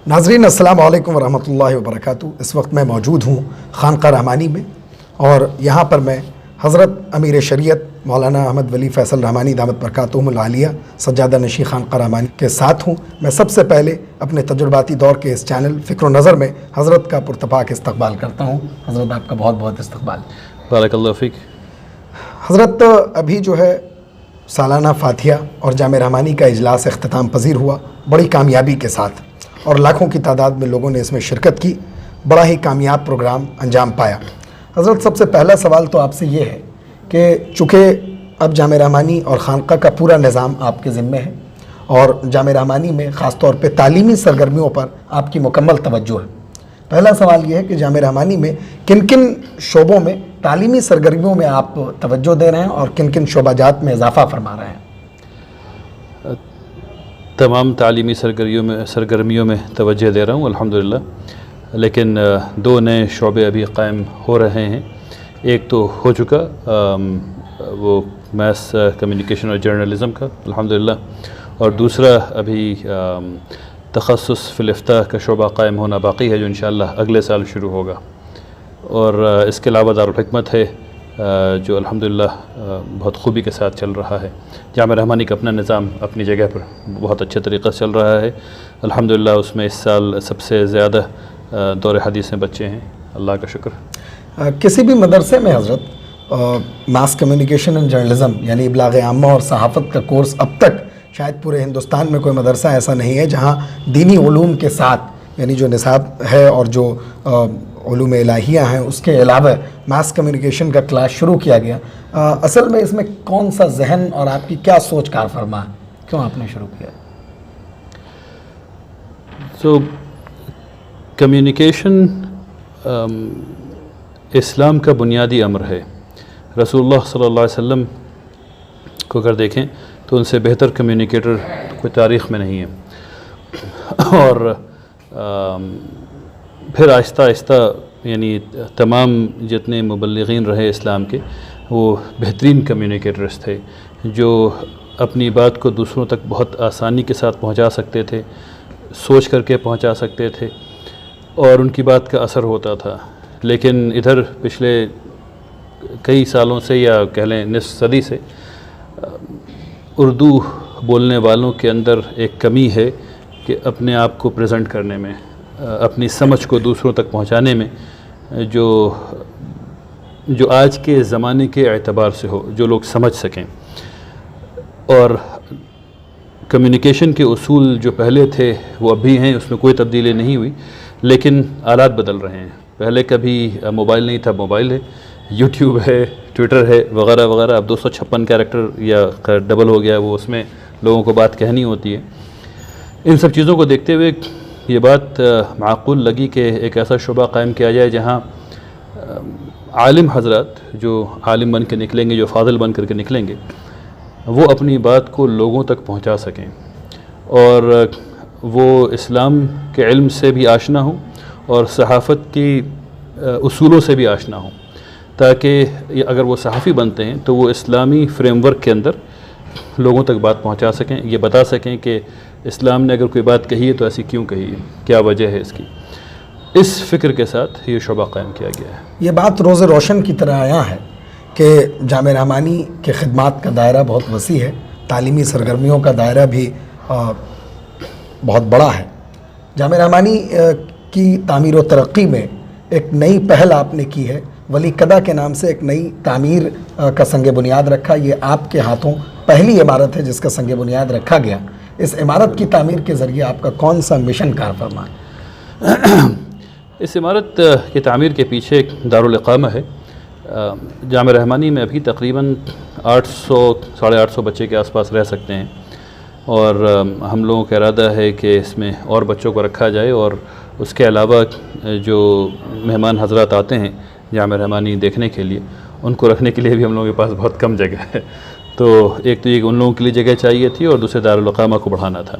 ناظرین السلام علیکم ورحمۃ اللہ وبرکاتہ۔ اس وقت میں موجود ہوں خانقاہ رحمانی میں، اور یہاں پر میں حضرت امیر شریعت مولانا احمد ولی فیصل رحمانی دامت برکاتہم العالیہ سجادہ نشین خانقاہ رحمانی کے ساتھ ہوں۔ میں سب سے پہلے اپنے تجرباتی دور کے اس چینل فکر و نظر میں حضرت کا پرتپاک استقبال کرتا ہوں۔ حضرت آپ کا بہت بہت استقبال۔ بارک اللہ فیک۔ حضرت ابھی جو ہے سالانہ فاتحہ اور جامع رحمانی کا اجلاس اختتام پذیر ہوا بڑی کامیابی کے ساتھ، اور لاکھوں کی تعداد میں لوگوں نے اس میں شرکت کی۔ بڑا ہی کامیاب پروگرام انجام پایا۔ حضرت سب سے پہلا سوال تو آپ سے یہ ہے کہ چونکہ اب جامع رحمانی اور خانقاہ کا پورا نظام آپ کے ذمے ہے، اور جامع رحمانی میں خاص طور پہ تعلیمی سرگرمیوں پر آپ کی مکمل توجہ ہے، پہلا سوال یہ ہے کہ جامع رحمانی میں کن کن شعبوں میں تعلیمی سرگرمیوں میں آپ توجہ دے رہے ہیں اور کن کن شعبہ جات میں اضافہ فرما رہے ہیں؟ تمام تعلیمی سرگرمیوں میں توجہ دے رہا ہوں الحمدللہ، لیکن دو نئے شعبے ابھی قائم ہو رہے ہیں۔ ایک تو ہو چکا وہ میس کمیونیکیشن اور جرنلزم کا الحمدللہ، اور دوسرا ابھی تخصص فی الافتاء کا شعبہ قائم ہونا باقی ہے، جو انشاءاللہ اگلے سال شروع ہوگا۔ اور اس کے علاوہ دارالحکمت ہے جو الحمدللہ بہت خوبی کے ساتھ چل رہا ہے۔ جامع رحمانی کا اپنا نظام اپنی جگہ پر بہت اچھے طریقے سے چل رہا ہے الحمدللہ۔ اس میں اس سال سب سے زیادہ دور حدیث میں بچے ہیں، اللہ کا شکر۔ کسی بھی مدرسے میں حضرت ماس کمیونیکیشن اینڈ جرنلزم یعنی ابلاغ عامہ اور صحافت کا کورس اب تک شاید پورے ہندوستان میں کوئی مدرسہ ایسا نہیں ہے جہاں دینی علوم کے ساتھ یعنی جو نصاب ہے اور جو علوم الہیہ ہیں اس کے علاوہ ماس کمیونیکیشن کا کلاس شروع کیا گیا۔ اصل میں اس میں کون سا ذہن اور آپ کی کیا سوچ کار فرما ہے، کیوں آپ نے شروع کیا؟ کمیونیکیشن اسلام کا بنیادی امر ہے۔ رسول اللہ صلی اللہ علیہ وسلم کو اگر دیکھیں تو ان سے بہتر کمیونیکیٹر کوئی تاریخ میں نہیں ہے، اور پھر آہستہ آہستہ یعنی تمام جتنے مبلغین رہے اسلام کے وہ بہترین کمیونیکیٹرز تھے، جو اپنی بات کو دوسروں تک بہت آسانی کے ساتھ پہنچا سکتے تھے، سوچ کر کے پہنچا سکتے تھے، اور ان کی بات کا اثر ہوتا تھا۔ لیکن ادھر پچھلے کئی سالوں سے یا کہہ لیں نصف صدی سے اردو بولنے والوں کے اندر ایک کمی ہے کہ اپنے آپ کو پریزنٹ کرنے میں، اپنی سمجھ کو دوسروں تک پہنچانے میں، جو آج کے زمانے کے اعتبار سے ہو، جو لوگ سمجھ سکیں۔ اور کمیونیکیشن کے اصول جو پہلے تھے وہ اب بھی ہیں، اس میں کوئی تبدیلی نہیں ہوئی، لیکن آلات بدل رہے ہیں۔ پہلے کبھی موبائل نہیں تھا، موبائل ہے، یوٹیوب ہے، ٹویٹر ہے، وغیرہ وغیرہ۔ اب 256 کیریکٹر یا ڈبل ہو گیا وہ، اس میں لوگوں کو بات کہنی ہوتی ہے۔ ان سب چیزوں کو دیکھتے ہوئے یہ بات معقول لگی کہ ایک ایسا شعبہ قائم کیا جائے جہاں عالم حضرات جو عالم بن کے نکلیں گے، جو فاضل بن کر کے نکلیں گے، وہ اپنی بات کو لوگوں تک پہنچا سکیں، اور وہ اسلام کے علم سے بھی آشنا ہوں اور صحافت کی اصولوں سے بھی آشنا ہوں، تاکہ اگر وہ صحافی بنتے ہیں تو وہ اسلامی فریم ورک کے اندر لوگوں تک بات پہنچا سکیں، یہ بتا سکیں کہ اسلام نے اگر کوئی بات کہی ہے تو ایسی کیوں کہی ہے، کیا وجہ ہے اس کی۔ اس فکر کے ساتھ یہ شعبہ قائم کیا گیا ہے۔ یہ بات روز روشن کی طرح آیا ہے کہ جامع رحمانی کے خدمات کا دائرہ بہت وسیع ہے، تعلیمی سرگرمیوں کا دائرہ بھی بہت بڑا ہے۔ جامع رحمانی کی تعمیر و ترقی میں ایک نئی پہل آپ نے کی ہے، ولی قدہ کے نام سے ایک نئی تعمیر کا سنگ بنیاد رکھا۔ یہ آپ کے ہاتھوں پہلی عمارت ہے جس کا سنگ بنیاد رکھا گیا۔ اس عمارت کی تعمیر کے ذریعے آپ کا کون سا مشن کار فرما ہے؟ اس عمارت کی تعمیر کے پیچھے ایک دارالاقامہ ہے۔ جامع رحمانی میں ابھی تقریباً 800-850 بچے کے آس پاس رہ سکتے ہیں، اور ہم لوگوں کا ارادہ ہے کہ اس میں اور بچوں کو رکھا جائے، اور اس کے علاوہ جو مہمان حضرات آتے ہیں جامع رحمانی دیکھنے کے لیے، ان کو رکھنے کے لیے بھی ہم لوگوں کے پاس بہت کم جگہ ہے۔ تو ایک تو یہ کہ ان لوگوں کے لیے جگہ چاہیے تھی، اور دوسرے دارالاقامہ کو بڑھانا تھا،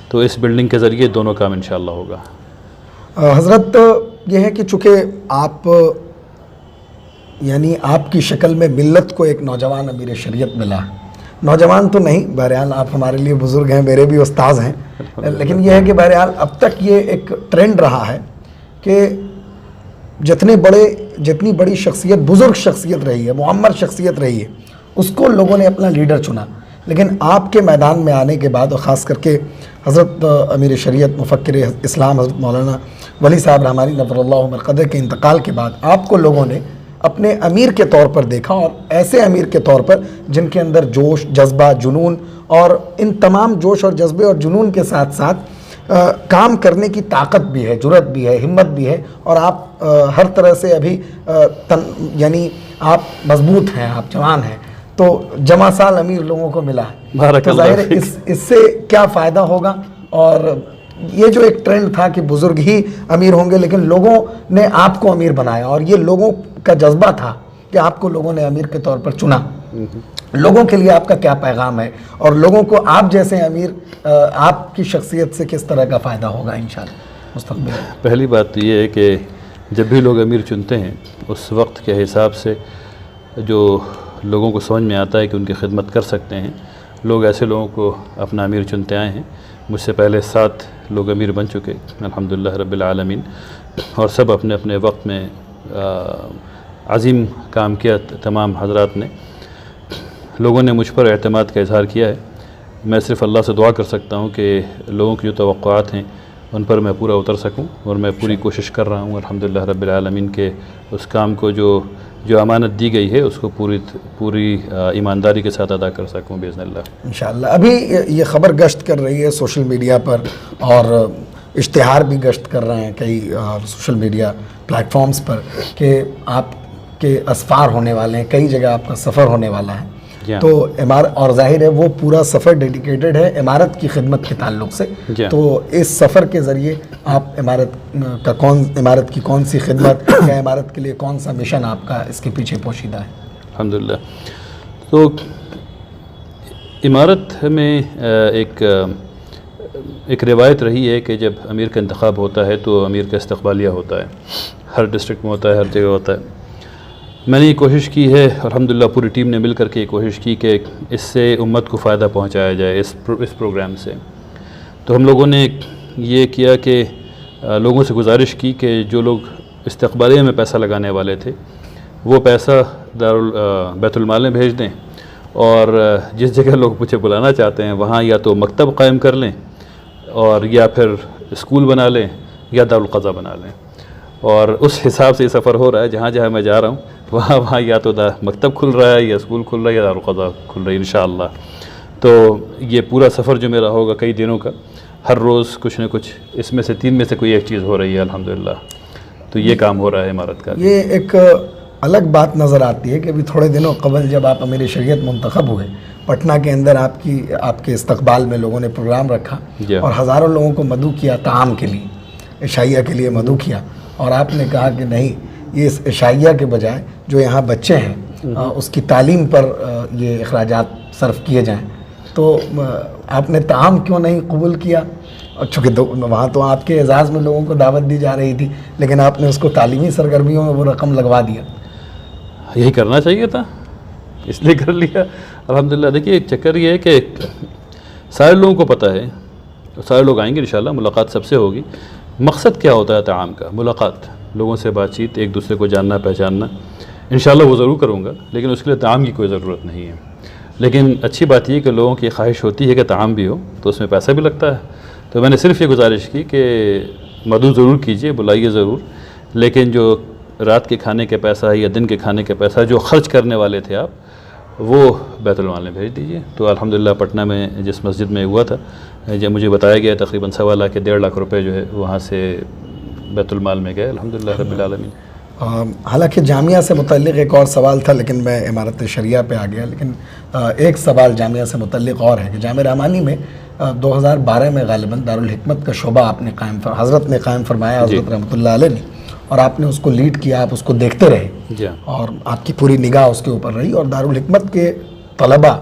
تو اس بلڈنگ کے ذریعے دونوں کام انشاءاللہ ہوگا۔ حضرت یہ ہے کہ چونکہ آپ یعنی آپ کی شکل میں ملت کو ایک نوجوان امیر شریعت ملا، نوجوان تو نہیں، بہرحال آپ ہمارے لیے بزرگ ہیں، میرے بھی استاذ ہیں، لیکن یہ ہے کہ بہرحال اب تک یہ ایک ٹرینڈ رہا ہے کہ جتنی بڑی شخصیت، بزرگ شخصیت رہی ہے، معمر شخصیت رہی ہے، اس کو لوگوں نے اپنا لیڈر چنا. لیکن آپ کے میدان میں آنے کے بعد، اور خاص کر کے حضرت امیر شریعت مفکر اسلام حضرت مولانا ولی صاحب رحمانی نور اللہ مرقدہ کے انتقال کے بعد، آپ کو لوگوں نے اپنے امیر کے طور پر دیکھا، اور ایسے امیر کے طور پر جن کے اندر جوش، جذبہ، جنون، اور ان تمام جوش اور جذبے اور جنون کے ساتھ ساتھ کام کرنے کی طاقت بھی ہے، جرأت بھی ہے، ہمت بھی ہے، اور آپ ہر طرح سے ابھی یعنی آپ مضبوط ہیں، آپ جوان ہیں، تو جمع سال امیر لوگوں کو ملا ہے. تو ظاہر ہے اس سے کیا فائدہ ہوگا. اور یہ جو ایک ٹرینڈ تھا کہ بزرگ ہی امیر ہوں گے، لیکن لوگوں نے آپ کو امیر بنایا، اور یہ لوگوں کا جذبہ تھا کہ آپ کو لوگوں نے امیر کے طور پر چنا. لوگوں کے لیے آپ کا کیا پیغام ہے، اور لوگوں کو آپ جیسے امیر، آپ کی شخصیت سے کس طرح کا فائدہ ہوگا انشاءاللہ مستقبل میں؟ پہلی بات تو یہ ہے کہ جب بھی لوگ امیر چنتے ہیں، اس وقت کے حساب سے جو لوگوں کو سمجھ میں آتا ہے کہ ان کی خدمت کر سکتے ہیں، لوگ ایسے لوگوں کو اپنا امیر چنتے آئے ہیں. مجھ سے پہلے 7 لوگ امیر بن چکے الحمدللہ رب العالمین، اور سب اپنے اپنے وقت میں عظیم کام کیا. تمام حضرات نے، لوگوں نے مجھ پر اعتماد کا اظہار کیا ہے. میں صرف اللہ سے دعا کر سکتا ہوں کہ لوگوں کی جو توقعات ہیں ان پر میں پورا اتر سکوں، اور میں پوری کوشش کر رہا ہوں الحمدللہ رب العالمین کے اس کام کو جو امانت دی گئی ہے اس کو پوری ایمانداری کے ساتھ ادا کر سکوں باذن اللہ انشاءاللہ. ابھی یہ خبر گشت کر رہی ہے سوشل میڈیا پر، اور اشتہار بھی گشت کر رہے ہیں کئی سوشل میڈیا پلیٹ فارمز پر، کہ آپ کے اسفار ہونے والے ہیں، کئی جگہ آپ کا سفر ہونے والا ہے. تو اور ظاہر ہے وہ پورا سفر ڈیڈیکیٹڈ ہے امارت کی خدمت کے تعلق سے. تو اس سفر کے ذریعے آپ امارت کی کون سی خدمت یا امارت کے لیے کون سا مشن آپ کا اس کے پیچھے پوشیدہ ہے؟ الحمدللہ. تو امارت میں ایک روایت رہی ہے کہ جب امیر کا انتخاب ہوتا ہے تو امیر کا استقبالیہ ہوتا ہے، ہر ڈسٹرکٹ میں ہوتا ہے، ہر جگہ ہوتا ہے. میں نے یہ کوشش کی ہے، الحمدللہ پوری ٹیم نے مل کر کے یہ کوشش کی کہ اس سے امت کو فائدہ پہنچایا جائے اس پروگرام سے. تو ہم لوگوں نے یہ کیا کہ لوگوں سے گزارش کی کہ جو لوگ استقبالیہ میں پیسہ لگانے والے تھے وہ پیسہ بیت المال میں بھیج دیں، اور جس جگہ لوگ مجھے بلانا چاہتے ہیں وہاں یا تو مکتب قائم کر لیں، اور یا پھر اسکول بنا لیں، یا دارالقضا بنا لیں. اور اس حساب سے یہ سفر ہو رہا ہے. جہاں جہاں میں جا رہا ہوں وہاں یا تو مکتب کھل رہا ہے، یا اسکول کھل رہا ہے، یا دارالقضا کھل رہی ہے انشاءاللہ. تو یہ پورا سفر جو میرا ہوگا کئی دنوں کا، ہر روز کچھ نہ کچھ اس میں سے 3 میں سے کوئی ایک چیز ہو رہی ہے الحمدللہ. تو یہ کام ہو رہا ہے امارت کا. یہ ایک الگ بات نظر آتی ہے کہ ابھی تھوڑے دنوں قبل جب آپ امیر شریعت منتخب ہوئے، پٹنہ کے اندر آپ کے استقبال میں لوگوں نے پروگرام رکھا، اور ہزاروں لوگوں کو مدعو کیا طعام کے لیے، عشائیہ کے لیے مدعو کیا، اور آپ نے کہا کہ نہیں، یہ اس عشائیہ کے بجائے جو یہاں بچے ہیں اس کی تعلیم پر یہ اخراجات صرف کیے جائیں. تو آپ نے طعام کیوں نہیں قبول کیا؟ چونکہ وہاں تو آپ کے اعزاز میں لوگوں کو دعوت دی جا رہی تھی، لیکن آپ نے اس کو تعلیمی سرگرمیوں میں وہ رقم لگوا دیا. یہی کرنا چاہیے تھا، اس لیے کر لیا الحمدللہ. دیکھیے ایک چکر یہ ہے کہ سارے لوگوں کو پتہ ہے، سارے لوگ آئیں گے انشاءاللہ، ملاقات سب سے ہوگی. مقصد کیا ہوتا ہے طعام کا؟ ملاقات، لوگوں سے بات چیت، ایک دوسرے کو جاننا پہچاننا. انشاءاللہ وہ ضرور کروں گا، لیکن اس کے لیے طعام کی کوئی ضرورت نہیں ہے. لیکن اچھی بات یہ کہ لوگوں کی خواہش ہوتی ہے کہ طعام بھی ہو، تو اس میں پیسہ بھی لگتا ہے. تو میں نے صرف یہ گزارش کی کہ مدعو ضرور کیجئے، بلائیے ضرور، لیکن جو رات کے کھانے کے پیسہ یا دن کے کھانے کے پیسہ جو خرچ کرنے والے تھے آپ، وہ بیت المال میں بھیج دیجئے. تو الحمدللہ پٹنہ میں جس مسجد میں ہوا تھا، جب مجھے بتایا گیا تقریباً 1.25 لاکھ کے 1.5 لاکھ روپے جو ہے وہاں سے بیت المال میں گئے الحمدللہ رب العالمین. حالانکہ جامعہ سے متعلق ایک اور سوال تھا، لیکن میں امارت شریعہ پہ آ گیا. لیکن ایک سوال جامعہ سے متعلق اور ہے کہ جامعہ رحمانی میں 2012 میں غالباً دارالحکمت کا شعبہ آپ نے حضرت نے قائم فرمایا، حضرت رحمۃ اللہ علیہ نے، اور آپ نے اس کو لیڈ کیا، آپ اس کو دیکھتے رہے، اور آپ کی پوری نگاہ اس کے اوپر رہی. اور دارالحکمت کے طلباء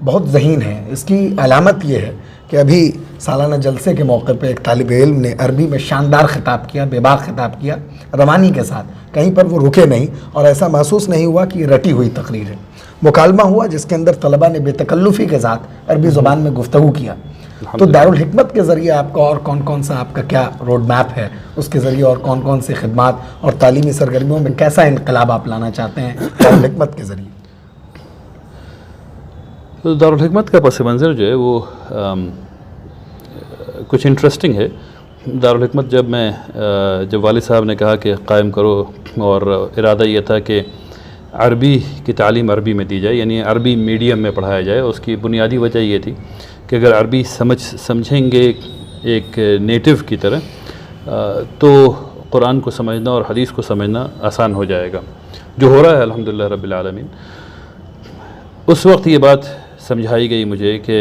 بہت ذہین ہیں. اس کی علامت یہ ہے کہ ابھی سالانہ جلسے کے موقع پہ ایک طالب علم نے عربی میں شاندار خطاب کیا, بے باک خطاب کیا, روانی کے ساتھ. کہیں پر وہ رکے نہیں اور ایسا محسوس نہیں ہوا کہ یہ رٹی ہوئی تقریر ہے. مکالمہ ہوا جس کے اندر طلبہ نے بے تکلفی کے ساتھ عربی زبان میں گفتگو کیا. تو دارالحکمت کے ذریعے آپ کا اور کون کون سا آپ کا کیا روڈ میپ ہے, اس کے ذریعے اور کون کون سے خدمات اور تعلیمی سرگرمیوں میں کیسا انقلاب آپ لانا چاہتے ہیں دارالحکمت کے ذریعے؟ تو دارالحکمت کا پس منظر جو ہے وہ کچھ انٹرسٹنگ ہے. دارالحکمت جب والد صاحب نے کہا کہ قائم کرو, اور ارادہ یہ تھا کہ عربی کی تعلیم عربی میں دی جائے, یعنی عربی میڈیم میں پڑھایا جائے. اس کی بنیادی وجہ یہ تھی کہ اگر عربی سمجھیں گے ایک نیٹو کی طرح تو قرآن کو سمجھنا اور حدیث کو سمجھنا آسان ہو جائے گا, جو ہو رہا ہے الحمدللہ رب العالمین. اس وقت یہ بات سمجھائی گئی مجھے کہ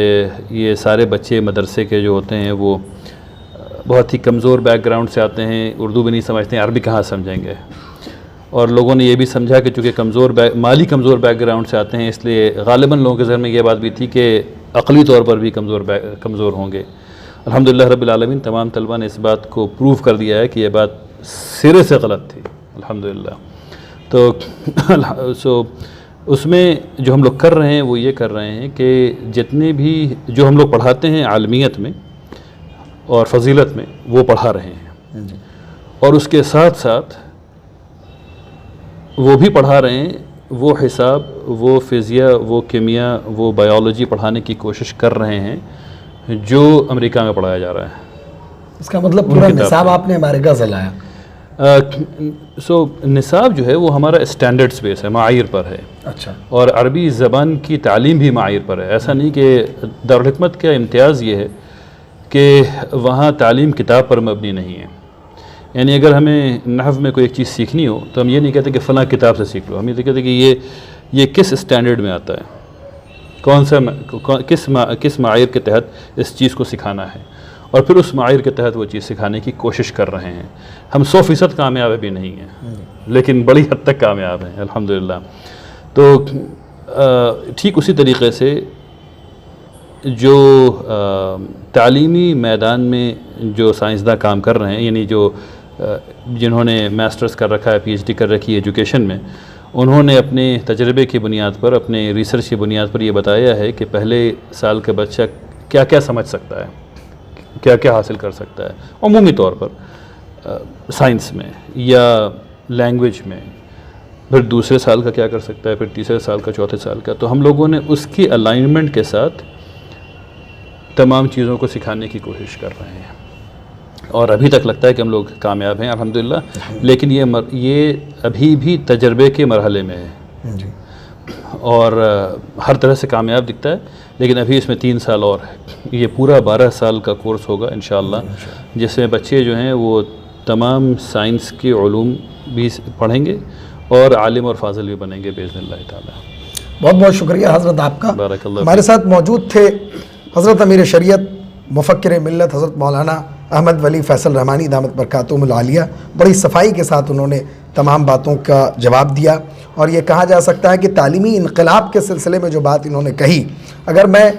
یہ سارے بچے مدرسے کے جو ہوتے ہیں وہ بہت ہی کمزور بیک گراؤنڈ سے آتے ہیں, اردو بھی نہیں سمجھتے ہیں, عربی کہاں سمجھیں گے. اور لوگوں نے یہ بھی سمجھا کہ چونکہ مالی کمزور بیک گراؤنڈ سے آتے ہیں, اس لیے غالباً لوگوں کے ذہن میں یہ بات بھی تھی کہ عقلی طور پر بھی کمزور ہوں گے. الحمدللہ رب العالمین تمام طلبہ نے اس بات کو پروو کر دیا ہے کہ یہ بات سرے سے غلط تھی الحمدللہ. تو اس میں جو ہم لوگ کر رہے ہیں وہ یہ کر رہے ہیں کہ جتنے بھی جو ہم لوگ پڑھاتے ہیں عالمیت میں اور فضیلت میں وہ پڑھا رہے ہیں, اور اس کے ساتھ ساتھ وہ بھی پڑھا رہے ہیں وہ حساب, وہ فزیاء, وہ کیمیا, وہ بایولوجی پڑھانے کی کوشش کر رہے ہیں جو امریکہ میں پڑھایا جا رہا ہے. اس کا مطلب پورا نصاب آپ نے امریکہ سے لایا؟ نصاب جو ہے وہ ہمارا اسٹینڈرڈز بیس ہے, معایر پر ہے. اچھا. اور عربی زبان کی تعلیم بھی معایر پر ہے. ایسا نہیں کہ دارالحکمت کا امتیاز یہ ہے کہ وہاں تعلیم کتاب پر مبنی نہیں ہے. یعنی اگر ہمیں نحو میں کوئی ایک چیز سیکھنی ہو تو ہم یہ نہیں کہتے کہ فلاں کتاب سے سیکھ لو, ہم یہ کہتے کہ یہ کس اسٹینڈرڈ میں آتا ہے, کون سا کس معایر کے تحت اس چیز کو سکھانا ہے, اور پھر اس معایر کے تحت وہ چیز سکھانے کی کوشش کر رہے ہیں. ہم 100% کامیاب بھی نہیں ہیں لیکن بڑی حد تک کامیاب ہیں الحمدللہ. تو ٹھیک اسی طریقے سے جو تعلیمی میدان میں جو سائنسداں کام کر رہے ہیں, یعنی جنہوں نے ماسٹرز کر رکھا ہے, پی ایچ ڈی کر رکھی ہے ایجوکیشن میں, انہوں نے اپنے تجربے کی بنیاد پر, اپنے ریسرچ کی بنیاد پر یہ بتایا ہے کہ پہلے سال کا بچہ کیا کیا سمجھ سکتا ہے, کیا کیا حاصل کر سکتا ہے عمومی طور پر سائنس میں یا لینگویج میں, پھر دوسرے سال کا کیا کر سکتا ہے, پھر تیسرے سال کا, چوتھے سال کا. تو ہم لوگوں نے اس کی الائنمنٹ کے ساتھ تمام چیزوں کو سکھانے کی کوشش کر رہے ہیں, اور ابھی تک لگتا ہے کہ ہم لوگ کامیاب ہیں الحمدللہ. لیکن یہ ابھی بھی تجربے کے مرحلے میں ہے اور ہر طرح سے کامیاب دکھتا ہے, لیکن ابھی اس میں 3 سال اور ہے. یہ پورا 12 سال کا کورس ہوگا انشاءاللہ, جس میں بچے جو ہیں وہ تمام سائنس کے علوم بھی پڑھیں گے اور عالم اور فاضل بھی بنیں گے باذن اللہ تعالیٰ. بہت بہت شکریہ حضرت آپ کا. بارک اللہ. ہمارے ساتھ موجود تھے حضرت امیر شریعت مفکر ملت حضرت مولانا احمد ولی فیصل رحمانی دامت برکاتہم العالیہ. بڑی صفائی کے ساتھ انہوں نے تمام باتوں کا جواب دیا, اور یہ کہا جا سکتا ہے کہ تعلیمی انقلاب کے سلسلے میں جو بات انہوں نے کہی, اگر میں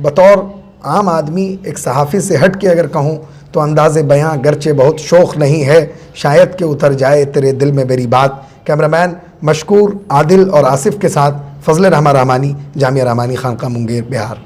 بطور عام آدمی ایک صحافی سے ہٹ کے اگر کہوں تو انداز بیاں گرچہ بہت شوخ نہیں ہے, شاید کہ اتر جائے تیرے دل میں میری بات. کیمرامین مشکور, عادل اور آصف کے ساتھ فضل رحمانی, جامعہ رحمانی خانقاہ منگیر, بہار.